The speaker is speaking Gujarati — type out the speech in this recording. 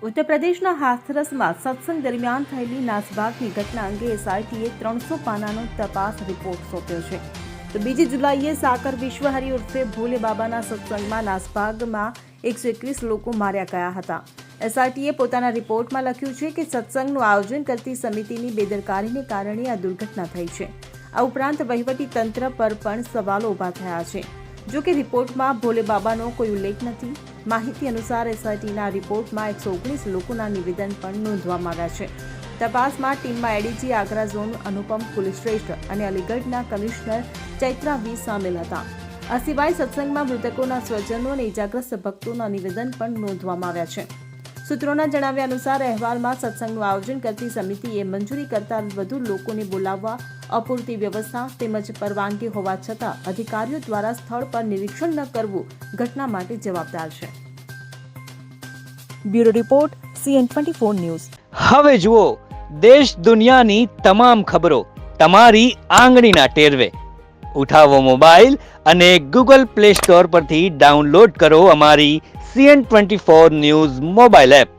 ઉત્તર પ્રદેશના હાથરસમાં સત્સંગ દરમિયાન થયેલી નાસભાગની ઘટના અંગે એસઆઈટીએ 300 પાનાનો તપાસ રિપોર્ટ સોંપ્યો છે. તો 2 જુલાઈએ સાકર વિશ્વહરી ઉર્ફે ભોલે બાબાના સત્સંગમાં નાસભાગમાં 121 લોકો માર્યા ગયા હતા. એસઆઈટીએ પોતાના રિપોર્ટમાં લખ્યું છે કે સત્સંગનું આયોજન કરતી સમિતિની બેદરકારીને કારણે આ દુર્ઘટના થઈ છે. આ ઉપરાંત વહીવટી તંત્ર પર પણ સવાલો ઊભા થયા છે. જો કે રિપોર્ટમાં ભોલે બાબાનો કોઈ ઉલ્લેખ નથી. માહિતી અનુસાર એસઆઈટીના રિપોર્ટમાં 119 લોકોના નિવેદન પણ નોંધવામાં આવ્યા છે. તપાસમાં ટીમમાં એડીજી આગ્રા ઝોન અનુપમ કુલશ્રેષ્ઠ અને અલીગઢના કમિશનર ચૈત્રા વી સામેલ હતા. આ સિવાય સત્સંગમાં મૃતકોના સ્વજનો અને ઇજાગ્રસ્ત ભક્તોના નિવેદન પણ નોંધવામાં આવ્યા છે. સૂત્રોના જણાવ્યા અનુસાર અહેવાલમાં સત્સંગનું આયોજન કરતી સમિતિએ મંજૂરી કરતા વધુ લોકોને બોલાવવા, અપૂરતી વ્યવસ્થા તેમજ પરવાનગી હોવા છતાં અધિકારીઓ દ્વારા સ્થળ પર નિરીક્ષણ ન કરવું ઘટના માટે જવાબદાર છે. Bureau report CN24 news. હવે જુઓ દેશ દુનિયાની તમામ ખબરો તમારી આંગળીના ટેરવે. ઉઠાવો મોબાઈલ અને Google Play Store પરથી ડાઉનલોડ કરો અમારી CN24 ન્યૂઝ મોબાઈલ એપ.